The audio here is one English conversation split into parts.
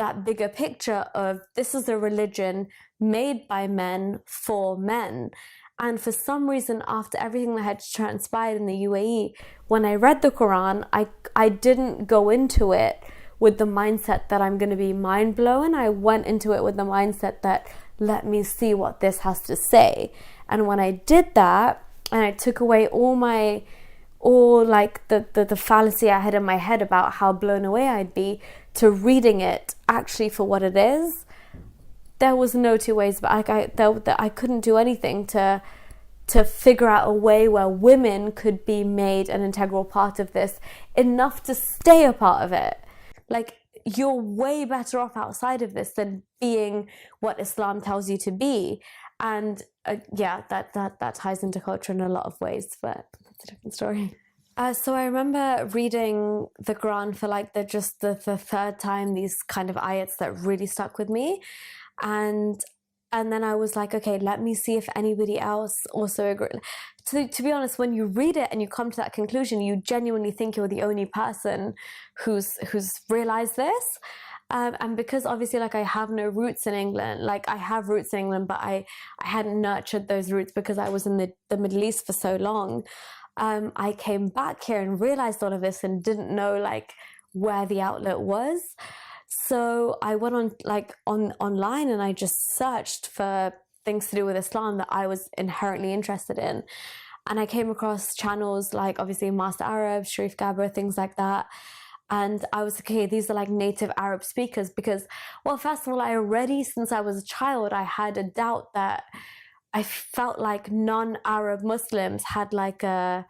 that bigger picture of this is a religion made by men for men. And for some reason, after everything that had transpired in the UAE, when I read the Quran, I didn't go into it with the mindset that I'm going to be mind blown. I went into it with the mindset that let me see what this has to say. And when I did that, and I took away all the fallacy I had in my head about how blown away I'd be to reading it actually for what it is, there was no two ways. But I couldn't do anything to figure out a way where women could be made an integral part of this, enough to stay a part of it. Like, you're way better off outside of this than being what Islam tells you to be. And that ties into culture in a lot of ways, but that's a different story. So I remember reading the Quran for like the third time, these kind of ayats that really stuck with me. And then I was like, okay, let me see if anybody else also agree. To be honest, when you read it and you come to that conclusion, you genuinely think you're the only person who's realized this. And because obviously, like, I have no roots in England, like I have roots in England, but I hadn't nurtured those roots because I was in the Middle East for so long. I came back here and realized all of this and didn't know like where the outlet was. So I went online and I just searched for things to do with Islam that I was inherently interested in. And I came across channels like obviously Master Arab, Sharif Gabra, things like that. And I was like, okay, these are like native Arab speakers because, well, first of all, I already, since I was a child, I had a doubt that I felt like non-Arab Muslims had like an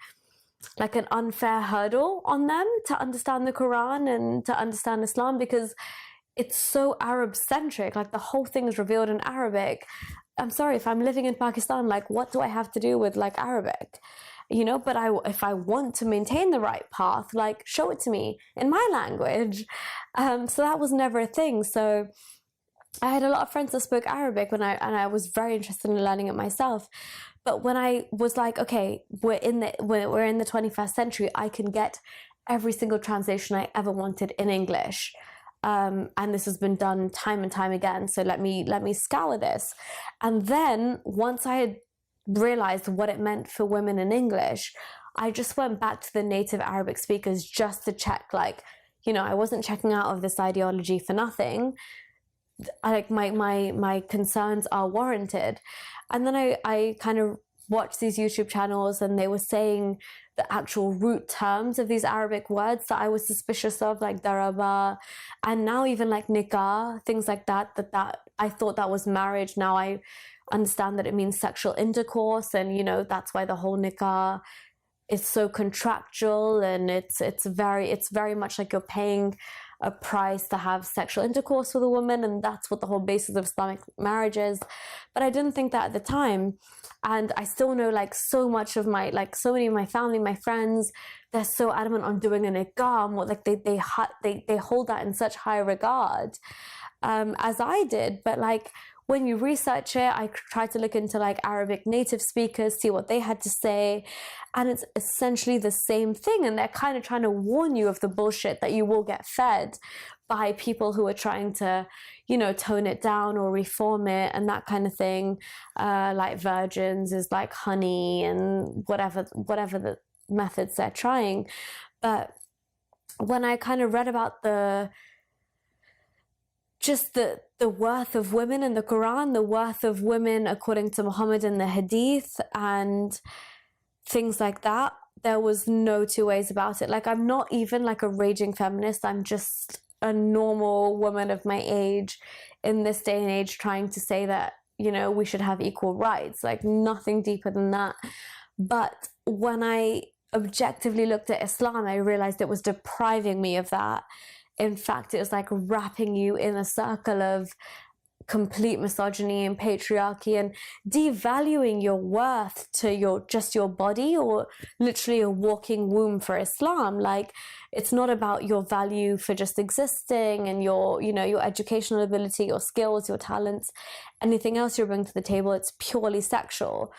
unfair hurdle on them to understand the Quran and to understand Islam because it's so Arab centric. Like the whole thing is revealed in Arabic. I'm sorry, if I'm living in Pakistan, like what do I have to do with like Arabic? You know, but if I want to maintain the right path, like show it to me in my language. So that was never a thing. So I had a lot of friends that spoke Arabic and I was very interested in learning it myself. But when I was like, okay, we're in the 21st century, I can get every single translation I ever wanted in English. And this has been done time and time again. So let me scour this. And then once I had realized what it meant for women in English, I just went back to the native Arabic speakers just to check, like, you know, I wasn't checking out of this ideology for nothing. Like my concerns are warranted. And then I kind of watched these YouTube channels and they were saying the actual root terms of these Arabic words that I was suspicious of, like daraba, and now even like nikah, things like that I thought that was marriage. Now I understand that it means sexual intercourse, and you know that's why the whole nikah is so contractual, and it's very much like you're paying a price to have sexual intercourse with a woman, and that's what the whole basis of Islamic marriage is. But I didn't think that at the time, and I still know like so many of my family, my friends, they're so adamant on doing a nikah, like they hold that in such high regard, as I did. But like when you research it, I tried to look into like Arabic native speakers, see what they had to say, and it's essentially the same thing. And they're kind of trying to warn you of the bullshit that you will get fed by people who are trying to, you know, tone it down or reform it and that kind of thing. Like virgins is like honey and whatever the methods they're trying. But when I kind of read about the worth of women in the Quran, the worth of women according to Muhammad in the Hadith and things like that, there was no two ways about it. Like, I'm not even like a raging feminist. I'm just a normal woman of my age in this day and age trying to say that, you know, we should have equal rights. Like, nothing deeper than that. But when I objectively looked at Islam, I realized it was depriving me of that. In fact, it was like wrapping you in a circle of complete misogyny and patriarchy and devaluing your worth to your body, or literally a walking womb for Islam. Like, it's not about your value for just existing and your educational ability, your skills, your talents, anything else you're bringing to the table. It's purely sexual.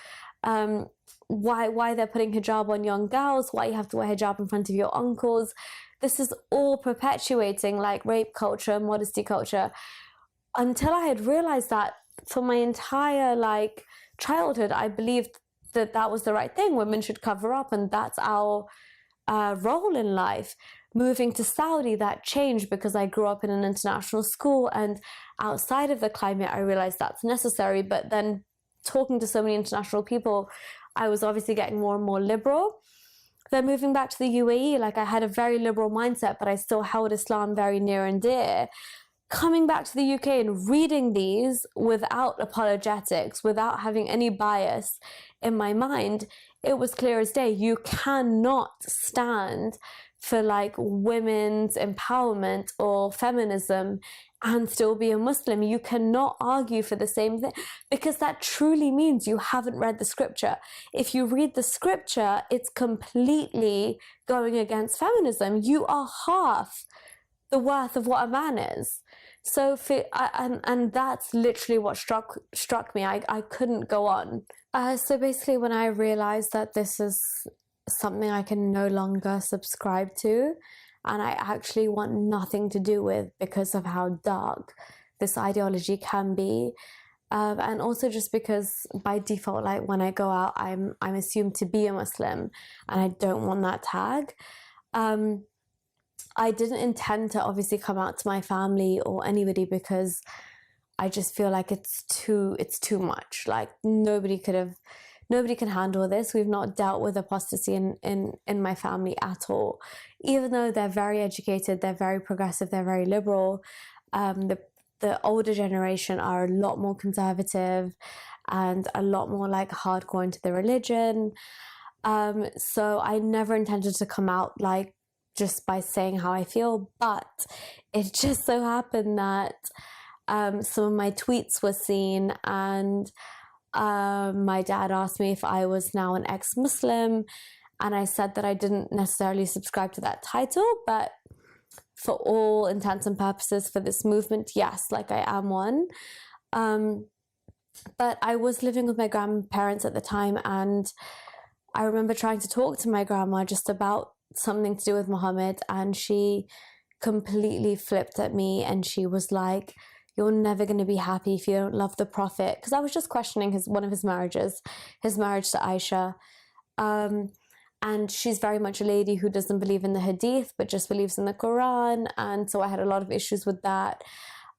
Why they're putting hijab on young girls, why you have to wear hijab in front of your uncles, this is all perpetuating like rape culture, modesty culture, until I had realized that for my entire like childhood, I believed that that was the right thing. Women should cover up, and that's our role in life. Moving to Saudi, that changed because I grew up in an international school, and outside of the climate, I realized that's necessary. But then talking to so many international people, I was obviously getting more and more liberal. Then moving back to the UAE, like I had a very liberal mindset, but I still held Islam very near and dear. Coming back to the UK and reading these without apologetics, without having any bias in my mind, it was clear as day. You cannot stand for like women's empowerment or feminism and still be a Muslim. You cannot argue for the same thing, because that truly means you haven't read the scripture. If you read the scripture, it's completely going against feminism. You are half the worth of what a man is. So and that's literally what struck me. I couldn't go on. So basically, when I realized that this is something I can no longer subscribe to, and I actually want nothing to do with, because of how dark this ideology can be, and also just because by default, like when I go out, I'm assumed to be a Muslim, and I don't want that tag. I didn't intend to obviously come out to my family or anybody, because I just feel like it's too much. Like nobody can handle this. We've not dealt with apostasy in my family at all. Even though they're very educated, they're very progressive, they're very liberal. The older generation are a lot more conservative and a lot more like hardcore into the religion. So I never intended to come out like just by saying how I feel, but it just so happened that some of my tweets were seen, and my dad asked me if I was now an ex-Muslim, and I said that I didn't necessarily subscribe to that title, but for all intents and purposes for this movement, yes, like I am one. But I was living with my grandparents at the time, and I remember trying to talk to my grandma just about something to do with Muhammad, and she completely flipped at me, and she was like, you're never going to be happy if you don't love the Prophet. Because I was just questioning one of his marriages, his marriage to Aisha. And she's very much a lady who doesn't believe in the Hadith, but just believes in the Quran. And so I had a lot of issues with that.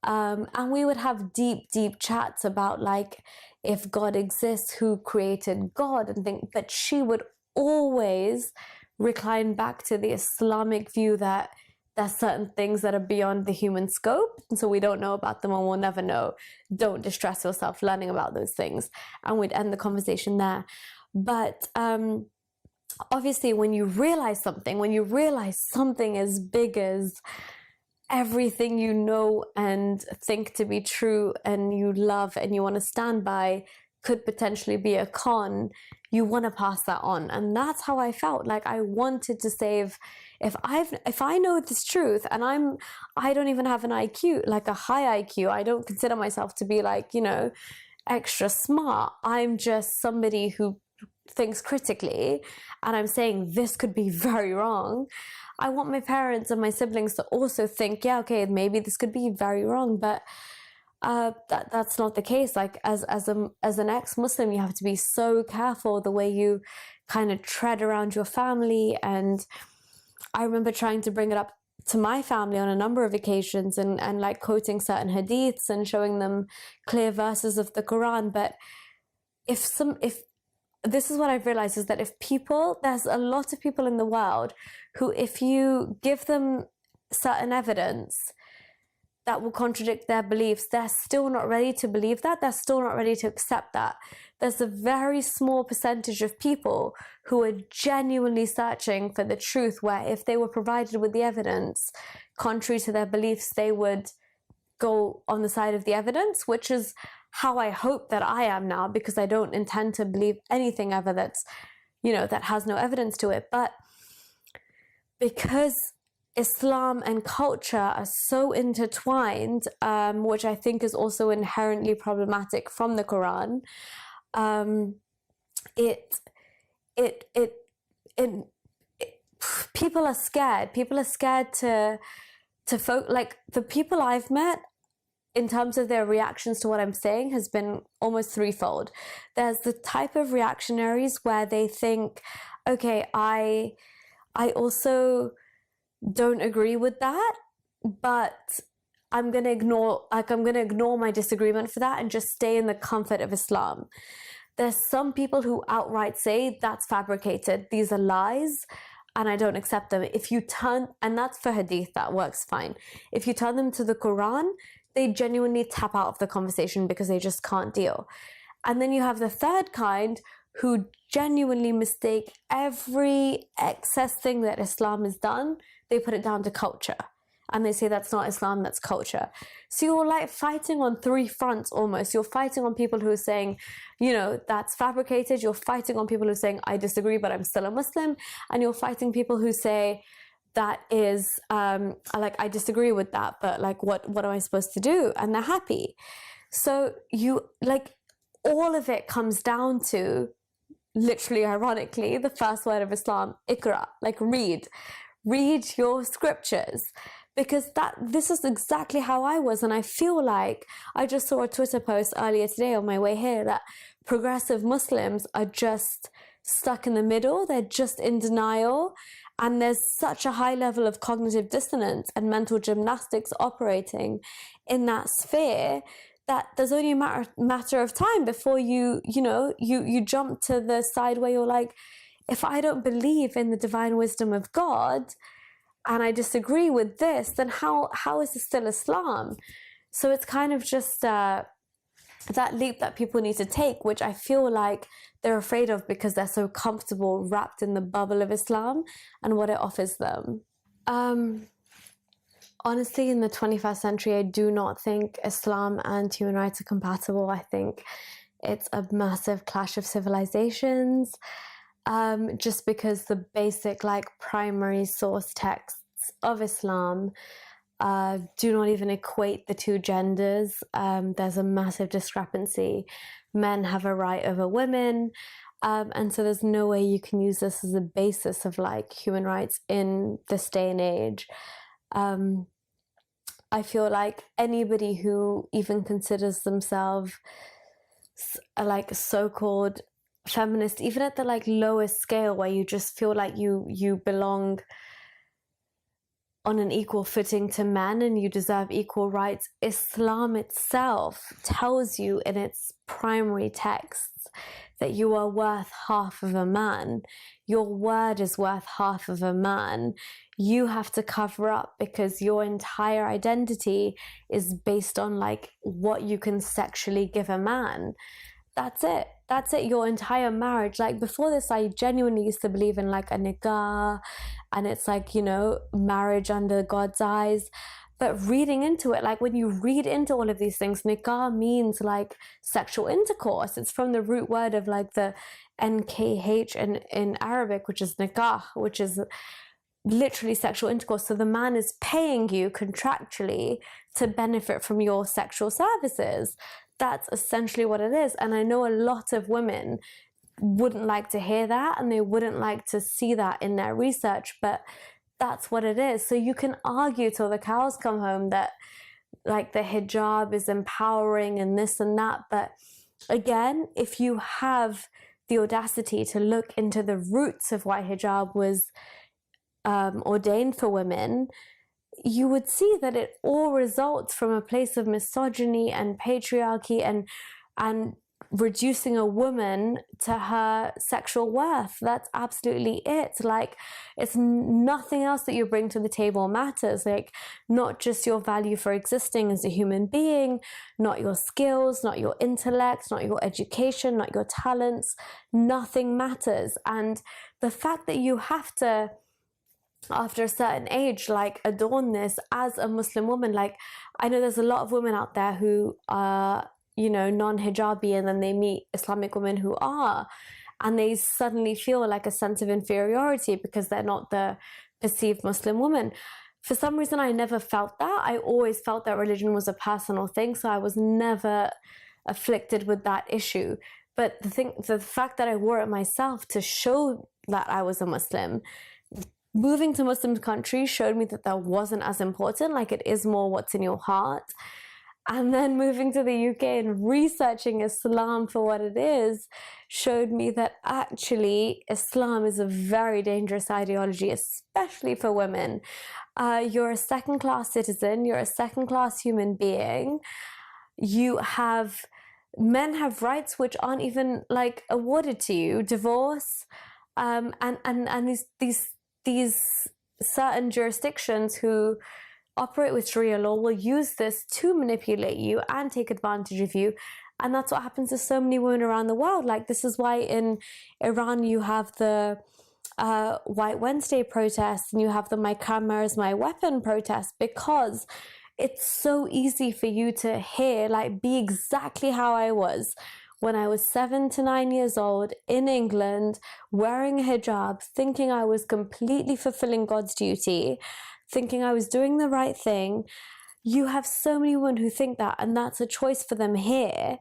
And we would have deep chats about like, if God exists, who created God, and things. But she would always recline back to the Islamic view that there's certain things that are beyond the human scope, and so we don't know about them and we'll never know. Don't distress yourself learning about those things. And we'd end the conversation there. But obviously when you realize something as big as everything you know and think to be true and you love and you want to stand by could potentially be a con, you want to pass that on. And that's how I felt. Like I wanted to save, if I know this truth, and I don't even have an IQ, like a high IQ. I don't consider myself to be like, extra smart. I'm just somebody who thinks critically, and I'm saying this could be very wrong. I want my parents and my siblings to also think, yeah, okay, maybe this could be very wrong, but that's not the case. Like as an ex-Muslim, you have to be so careful the way you kind of tread around your family. And I remember trying to bring it up to my family on a number of occasions, and like quoting certain hadiths and showing them clear verses of the Quran. But if this is what I've realized, is that there's a lot of people in the world who, if you give them certain evidence that will contradict their beliefs, they're still not ready to believe that. They're still not ready to accept that. There's a very small percentage of people who are genuinely searching for the truth, where if they were provided with the evidence contrary to their beliefs, they would go on the side of the evidence, which is how I hope that I am now, because I don't intend to believe anything ever that's, that has no evidence to it. But because Islam and culture are so intertwined, which I think is also inherently problematic from the Quran. people are scared. People are scared to like the people I've met in terms of their reactions to what I'm saying has been almost threefold. There's the type of reactionaries where they think, okay, I also don't agree with that, but I'm going to ignore my disagreement for that and just stay in the comfort of Islam. There's some people who outright say that's fabricated. These are lies and I don't accept them. And that's for hadith, that works fine. If you turn them to the Quran, they genuinely tap out of the conversation because they just can't deal. And then you have the third kind who genuinely mistake every excess thing that Islam has done. They put it down to culture. And they say that's not Islam, that's culture. So you're like fighting on three fronts almost. You're fighting on people who are saying, that's fabricated. You're fighting on people who are saying, I disagree, but I'm still a Muslim. And you're fighting people who say, that is, I disagree with that, but like, what am I supposed to do? And they're happy. So all of it comes down to, literally, ironically, the first word of Islam, Iqra, like read your scriptures. Because this is exactly how I was. And I feel like I just saw a Twitter post earlier today on my way here that progressive Muslims are just stuck in the middle. They're just in denial. And there's such a high level of cognitive dissonance and mental gymnastics operating in that sphere that there's only a matter of time before you jump to the side where you're like, if I don't believe in the divine wisdom of God and I disagree with this, then how is this still Islam? So it's kind of just that leap that people need to take, which I feel like they're afraid of because they're so comfortable wrapped in the bubble of Islam and what it offers them. Honestly, in the 21st century, I do not think Islam and human rights are compatible. I think it's a massive clash of civilizations, just because the basic primary source texts of Islam do not even equate the two genders. There's a massive discrepancy. Men have a right over women. And so there's no way you can use this as a basis of human rights in this day and age. I feel like anybody who even considers themselves so-called feminist, even at the lowest scale where you just feel like you belong on an equal footing to men and you deserve equal rights, Islam itself tells you in its primary texts that you are worth half of a man. Your word is worth half of a man. You have to cover up because your entire identity is based on what you can sexually give a man. That's it. Your entire marriage. Before this, I genuinely used to believe in a nikah, and it's marriage under God's eyes. But reading into it, when you read into all of these things, nikah means sexual intercourse. It's from the root word of the nkh in Arabic, which is nikah, which is literally sexual intercourse. So the man is paying you contractually to benefit from your sexual services. That's essentially what it is. And I know a lot of women wouldn't like to hear that and they wouldn't like to see that in their research, but that's what it is. So you can argue till the cows come home that the hijab is empowering and this and that. But again, if you have the audacity to look into the roots of why hijab was ordained for women, you would see that it all results from a place of misogyny and patriarchy and reducing a woman to her sexual worth. That's absolutely it. It's nothing else that you bring to the table matters. Not just your value for existing as a human being, not your skills, not your intellect, not your education, not your talents. Nothing matters. And the fact that you have to, after a certain age, adorn this as a Muslim woman. I know there's a lot of women out there who are, non-hijabi, and then they meet Islamic women who are, and they suddenly feel a sense of inferiority because they're not the perceived Muslim woman. For some reason, I never felt that. I always felt that religion was a personal thing, so I was never afflicted with that issue. But the fact that I wore it myself to show that I was a Muslim, moving to Muslim countries showed me that wasn't as important. Like, it is more what's in your heart. And then moving to the UK and researching Islam for what it is showed me that actually Islam is a very dangerous ideology, especially for women. You're a second-class citizen. You're a second-class human being. Men have rights which aren't even like awarded to you. Divorce, and these certain jurisdictions who operate with Sharia law will use this to manipulate you and take advantage of you. And that's what happens to so many women around the world. Like, this is why in Iran you have the White Wednesday protests, and you have the My Camera is My Weapon protests, because it's so easy for you to hear, like, be exactly how I was when I was 7 to 9 years old in England, wearing a hijab, thinking I was completely fulfilling God's duty, thinking I was doing the right thing. You have so many women who think that, and that's a choice for them here.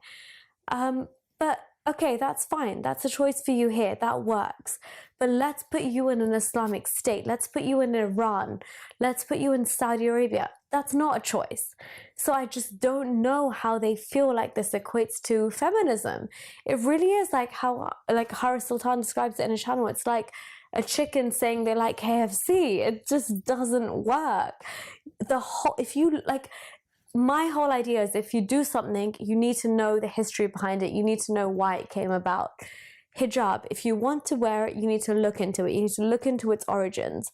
But okay, that's fine. That's a choice for you here. That works. But let's put you in an Islamic state. Let's put you in Iran. Let's put you in Saudi Arabia. That's not a choice. So I just don't know how they feel like this equates to feminism. It really is like how Haris Sultan describes it in his channel. It's like a chicken saying they like KFC. It just doesn't work. My whole idea is, if you do something, you need to know the history behind it. You need to know why it came about. Hijab, if you want to wear it, you need to look into it. You need to look into its origins.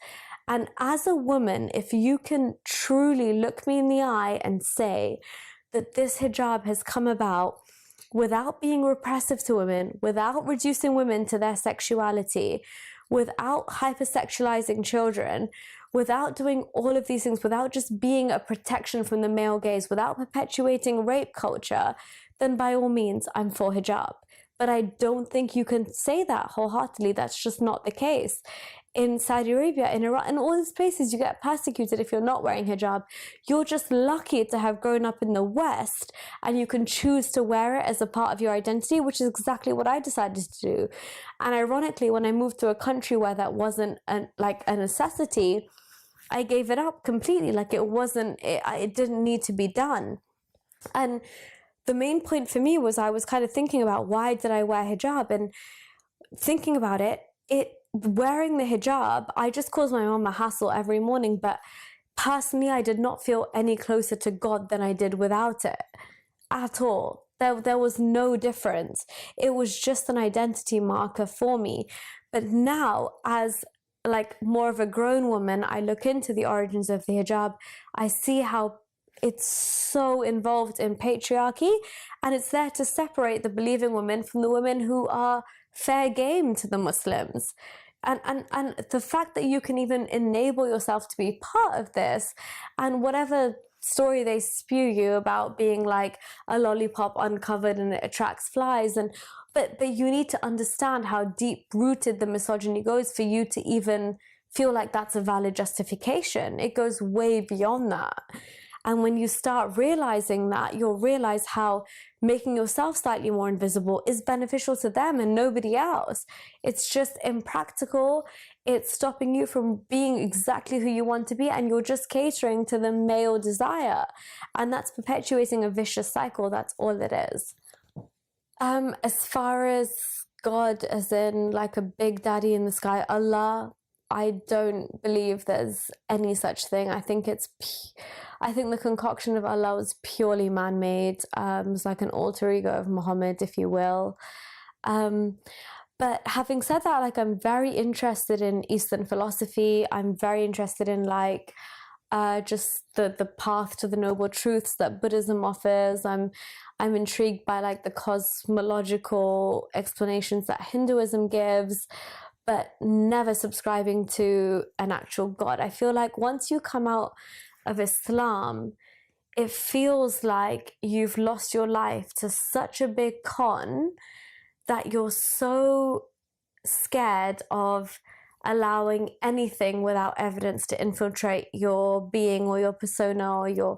And as a woman, if you can truly look me in the eye and say that this hijab has come about without being repressive to women, without reducing women to their sexuality, without hypersexualizing children, without doing all of these things, without just being a protection from the male gaze, without perpetuating rape culture, then by all means, I'm for hijab. But I don't think you can say that wholeheartedly. That's just not the case. In Saudi Arabia, in Iran, in all these places, you get persecuted if you're not wearing hijab. You're just lucky to have grown up in the West, and you can choose to wear it as a part of your identity, which is exactly what I decided to do. And ironically, when I moved to a country where that wasn't a necessity, I gave it up completely. Like, it didn't need to be done. And the main point for me was, I was kind of thinking about, why did I wear hijab? And thinking about it, wearing the hijab, I just caused my mom a hassle every morning. But personally, I did not feel any closer to God than I did without it at all. There was no difference. It was just an identity marker for me. But now, as like more of a grown woman, I look into the origins of the hijab. I see how it's so involved in patriarchy, and it's there to separate the believing women from the women who are fair game to the Muslims. And the fact that you can even enable yourself to be part of this, and whatever story they spew you about being like a lollipop uncovered and it attracts flies, but you need to understand how deep rooted the misogyny goes for you to even feel like that's a valid justification. It goes way beyond that. And when you start realizing that, you'll realize how making yourself slightly more invisible is beneficial to them and nobody else. It's just impractical. It's stopping you from being exactly who you want to be, and you're just catering to the male desire. And that's perpetuating a vicious cycle. That's all it is. As far as God, as in like a big daddy in the sky, Allah, I don't believe there's any such thing. I think the concoction of Allah was purely man-made. It's like an alter ego of Muhammad, if you will. But having said that, like, I'm very interested in Eastern philosophy. I'm very interested in like just the path to the noble truths that Buddhism offers. I'm intrigued by like the cosmological explanations that Hinduism gives, but never subscribing to an actual God. I feel like once you come out of Islam, it feels like you've lost your life to such a big con that you're so scared of allowing anything without evidence to infiltrate your being or your persona or your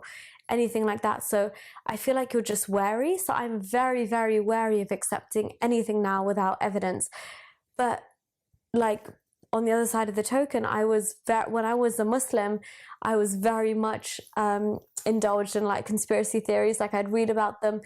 anything like that. So I feel like you're just wary. So I'm very, very wary of accepting anything now without evidence. But like on the other side of the token, when I was a Muslim, I was very much indulged in like conspiracy theories. Like I'd read about them,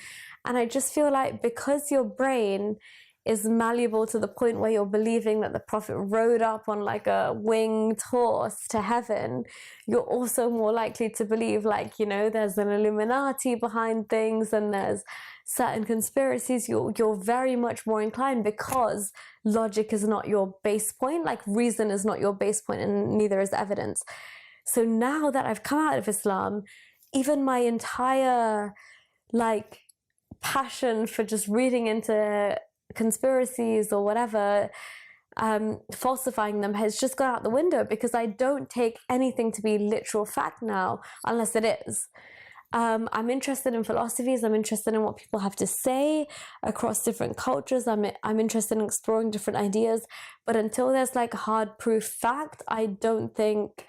and I just feel like because your brain is malleable to the point where you're believing that the Prophet rode up on like a winged horse to heaven, you're also more likely to believe like, you know, there's an Illuminati behind things and there's certain conspiracies. You're very much more inclined, because logic is not your base point, like reason is not your base point, and neither is evidence. So now that I've come out of Islam, even my entire like passion for just reading into conspiracies or whatever, falsifying them, has just gone out the window, because I don't take anything to be literal fact now unless it is. I'm interested in philosophies. I'm interested in what people have to say across different cultures. I'm interested in exploring different ideas, but until there's like hard proof fact, I don't think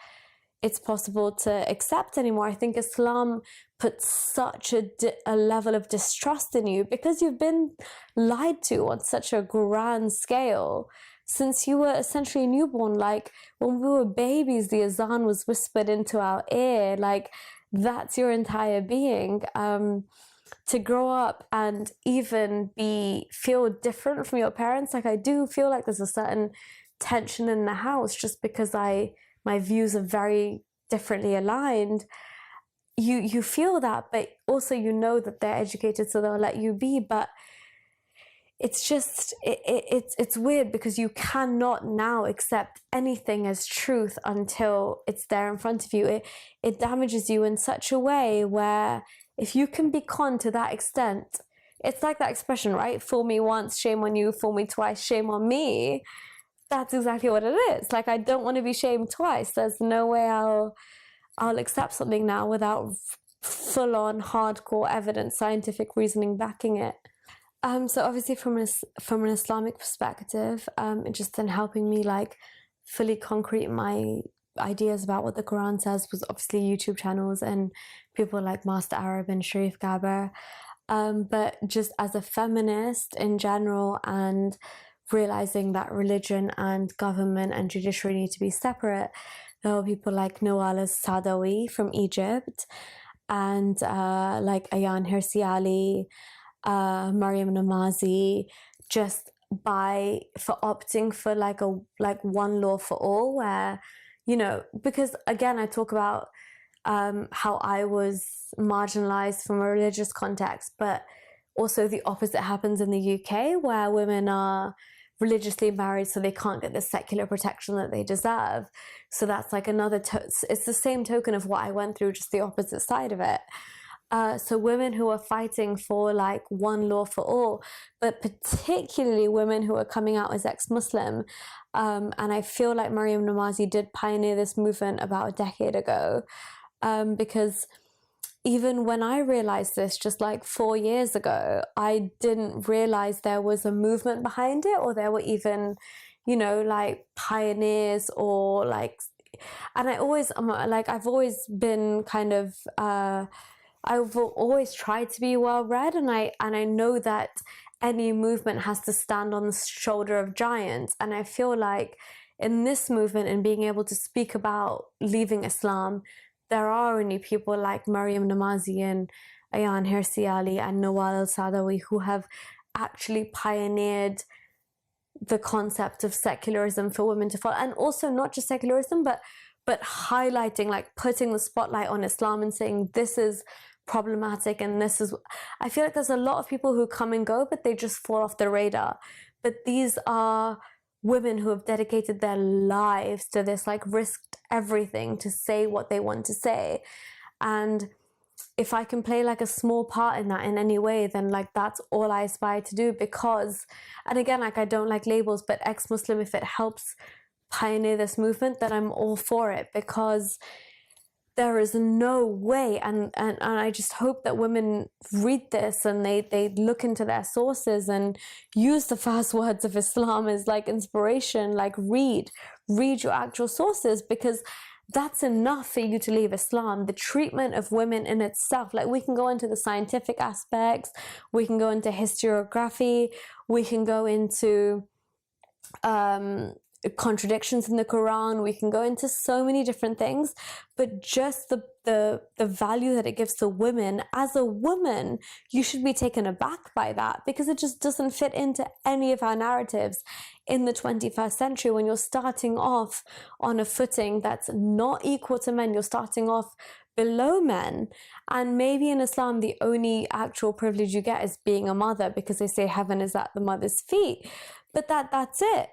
it's possible to accept anymore. I think Islam puts such a level of distrust in you, because you've been lied to on such a grand scale since you were essentially newborn. Like when we were babies, the azan was whispered into our ear. Like that's your entire being. To grow up and even feel different from your parents, like I do feel like there's a certain tension in the house just because my views are very differently aligned. You feel that, but also you know that they're educated, so they'll let you be. But it's just it's weird, because you cannot now accept anything as truth until it's there in front of you. It damages you in such a way where if you can be conned to that extent, it's like that expression, right? Fool me once, shame on you. Fool me twice, shame on me. That's exactly what it is. Like, I don't want to be shamed twice. There's no way I'll accept something now without full-on hardcore evidence, scientific reasoning backing it. So obviously from an Islamic perspective, just in helping me like fully concrete my ideas about what the Quran says was obviously YouTube channels and people like Master Arab and Sharif Gaber. But just as a feminist in general, and realizing that religion and government and judiciary need to be separate, there were people like Nawal al-Saadawi from Egypt, and like Ayaan Hirsi Ali, Maryam Namazi, just for opting for like one law for all, where, you know, because again, I talk about how I was marginalized from a religious context, but also the opposite happens in the UK, where women are religiously married so they can't get the secular protection that they deserve. So that's like another it's the same token of what I went through, just the opposite side of it. So women who are fighting for like one law for all, but particularly women who are coming out as ex-Muslim. And I feel like Maryam Namazi did pioneer this movement about a decade ago, because even when I realized this just like 4 years ago, I didn't realize there was a movement behind it, or there were even, you know, like pioneers or like, and I've always been kind of, I've always tried to be well read, and I know that any movement has to stand on the shoulder of giants. And I feel like in this movement and being able to speak about leaving Islam, there are only people like Maryam Namazi and Ayaan Hirsi Ali and Nawal al-Saadawi who have actually pioneered the concept of secularism for women to follow. And also not just secularism, but highlighting, like putting the spotlight on Islam and saying this is problematic and this is... I feel like there's a lot of people who come and go, but they just fall off the radar. But these are women who have dedicated their lives to this, like risked everything to say what they want to say. And if I can play like a small part in that in any way, then like that's all I aspire to do. Because, and again, like I don't like labels, but ex-Muslim, if it helps pioneer this movement, then I'm all for it, because there is no way, and I just hope that women read this and they look into their sources and use the first words of Islam as like inspiration. Like read your actual sources, because that's enough for you to leave Islam. The treatment of women in itself, like we can go into the scientific aspects, we can go into historiography, we can go into contradictions in the Quran. We can go into so many different things, but just the value that it gives to women. As a woman, you should be taken aback by that, because it just doesn't fit into any of our narratives in the 21st century. When you're starting off on a footing that's not equal to men, you're starting off below men. And maybe in Islam, the only actual privilege you get is being a mother, because they say heaven is at the mother's feet. But that's it.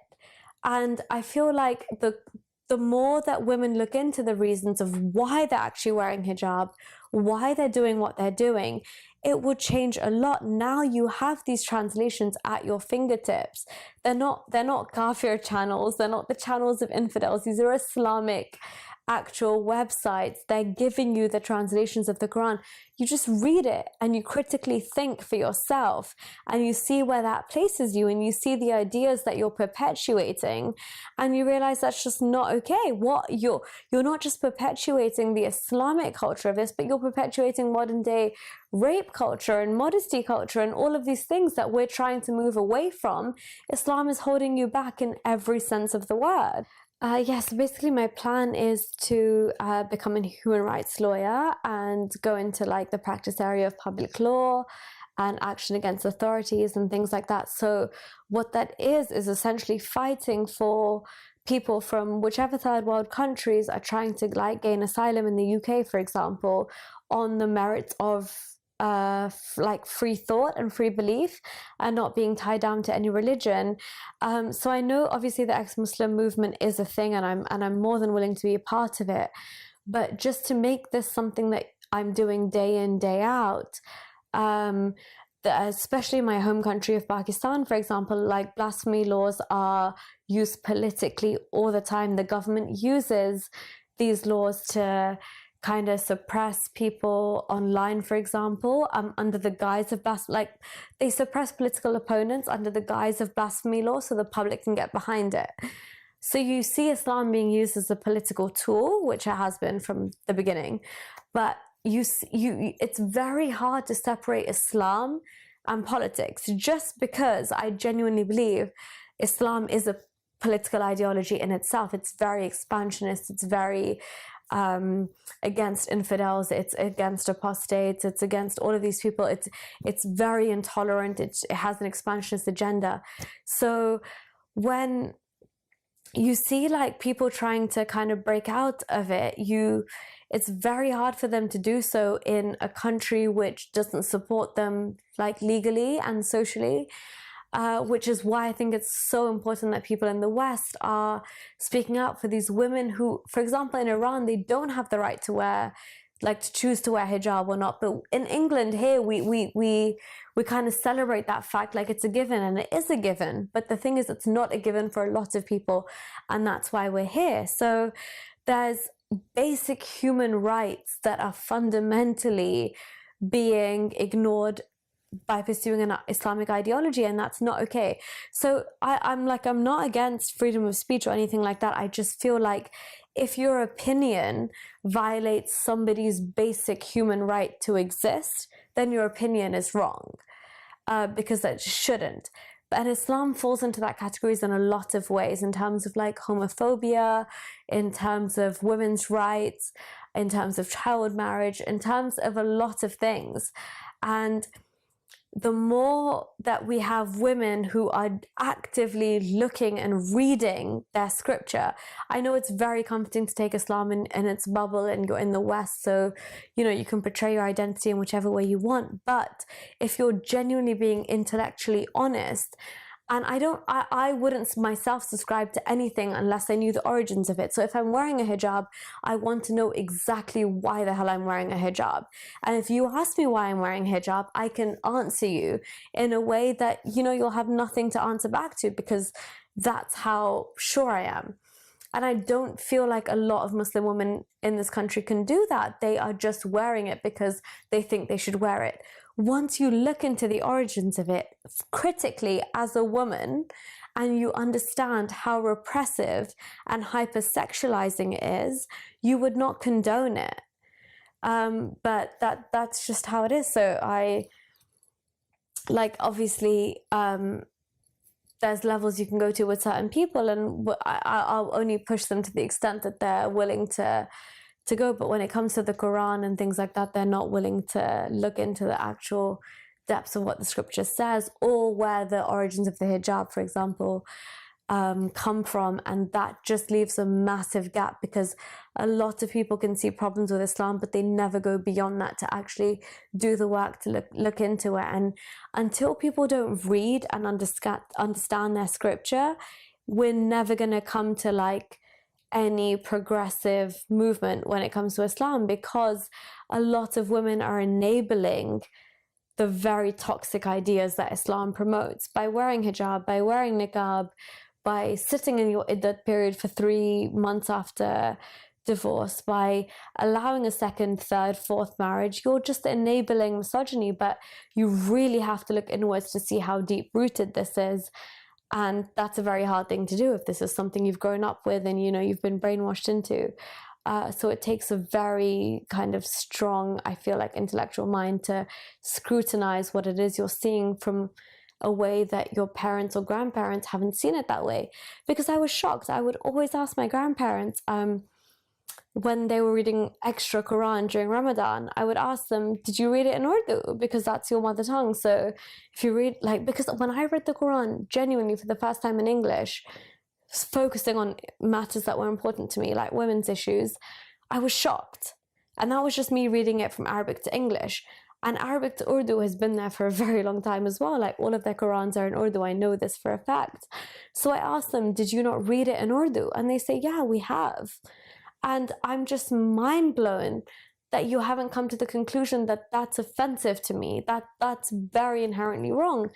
And I feel like the more that women look into the reasons of why they're actually wearing hijab, why they're doing what they're doing, it would change a lot. Now you have these translations at your fingertips. They're not kafir channels. They're not the channels of infidels. These are Islamic actual websites. They're giving you the translations of the Quran. You just read it and you critically think for yourself, and you see where that places you, and you see the ideas that you're perpetuating, and you realize that's just not okay. What you're not just perpetuating the Islamic culture of this, but you're perpetuating modern day rape culture and modesty culture and all of these things that we're trying to move away from. Islam is holding you back in every sense of the word. Yes, basically my plan is to become a human rights lawyer and go into like the practice area of public law and action against authorities and things like that. So what that is essentially fighting for people from whichever third world countries are trying to like gain asylum in the UK, for example, on the merits of like free thought and free belief, and not being tied down to any religion. So I know obviously the ex-Muslim movement is a thing, and I'm more than willing to be a part of it. But just to make this something that I'm doing day in, day out, especially in my home country of Pakistan, for example, like blasphemy laws are used politically all the time. The government uses these laws to kind of suppress people online, for example, under the guise of like they suppress political opponents under the guise of blasphemy law so the public can get behind it. So you see Islam being used as a political tool, which it has been from the beginning, but it's very hard to separate Islam and politics, just because I genuinely believe Islam is a political ideology in itself. It's very expansionist. It's very against infidels. It's against apostates. It's against all of these people. It's very intolerant. It has an expansionist agenda. So when you see like people trying to kind of break out of it, it's very hard for them to do so in a country which doesn't support them like legally and socially. Which is why I think it's so important that people in the West are speaking out for these women who, for example, in Iran, they don't have the right to wear, like to choose to wear hijab or not. But in England here, we kind of celebrate that fact like it's a given, and it is a given. But the thing is, it's not a given for a lot of people, and that's why we're here. So there's basic human rights that are fundamentally being ignored by pursuing an Islamic ideology, and that's not okay. So I'm not against freedom of speech or anything like that. I just feel like if your opinion violates somebody's basic human right to exist, then your opinion is wrong, because that shouldn't. And Islam falls into that categories in a lot of ways, in terms of like homophobia, in terms of women's rights, in terms of child marriage, in terms of a lot of things. And the more that we have women who are actively looking and reading their scripture, I know it's very comforting to take Islam in its bubble and you're in the West, so you can portray your identity in whichever way you want. But if you're genuinely being intellectually honest, and I wouldn't myself subscribe to anything unless I knew the origins of it. So if I'm wearing a hijab, I want to know exactly why the hell I'm wearing a hijab. And if you ask me why I'm wearing hijab, I can answer you in a way that, you'll have nothing to answer back to, because that's how sure I am. And I don't feel like a lot of Muslim women in this country can do that. They are just wearing it because they think they should wear it. Once you look into the origins of it critically as a woman, and you understand how repressive and hypersexualizing it is, you would not condone it. But that's just how it is. So obviously, there's levels you can go to with certain people, and I'll only push them to the extent that they're willing to go. But when it comes to the Quran and things like that, they're not willing to look into the actual depths of what the scripture says, or where the origins of the hijab, for example, come from. And that just leaves a massive gap, because a lot of people can see problems with Islam, but they never go beyond that to actually do the work to look into it. And until people don't read and understand their scripture, we're never going to come to like any progressive movement when it comes to Islam, because a lot of women are enabling the very toxic ideas that Islam promotes by wearing hijab, by wearing niqab, by sitting in your iddat period for 3 months after divorce, by allowing a second, third, fourth marriage. You're just enabling misogyny, but you really have to look inwards to see how deep rooted this is. And that's a very hard thing to do if this is something you've grown up with and, you know, you've been brainwashed into. So it takes a very kind of strong, I feel like, intellectual mind to scrutinize what it is you're seeing from a way that your parents or grandparents haven't seen it that way. Because I was shocked. I would always ask my grandparents, when they were reading extra Quran during Ramadan, I would ask them, did you read it in Urdu? Because that's your mother tongue. So if you read, like, because when I read the Quran genuinely for the first time in English, focusing on matters that were important to me, like women's issues, I was shocked. And that was just me reading it from Arabic to English. And Arabic to Urdu has been there for a very long time as well. Like, all of their Qurans are in Urdu. I know this for a fact. So I asked them, did you not read it in Urdu? And they say, yeah, we have. And I'm just mind blown that you haven't come to the conclusion that that's offensive to me, that that's very inherently wrong.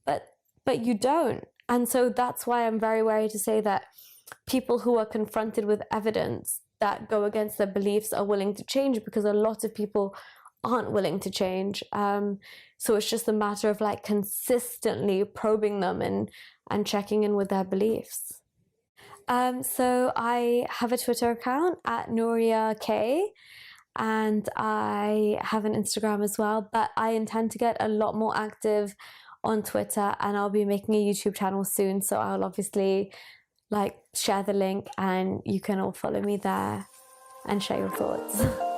But you don't. And so that's why I'm very wary to say that people who are confronted with evidence that go against their beliefs are willing to change, because a lot of people aren't willing to change. So it's just a matter of like consistently probing them and checking in with their beliefs. So I have a Twitter account at Nuria K, and I have an Instagram as well, but I intend to get a lot more active on Twitter, and I'll be making a YouTube channel soon. So I'll obviously like share the link, and you can all follow me there and share your thoughts.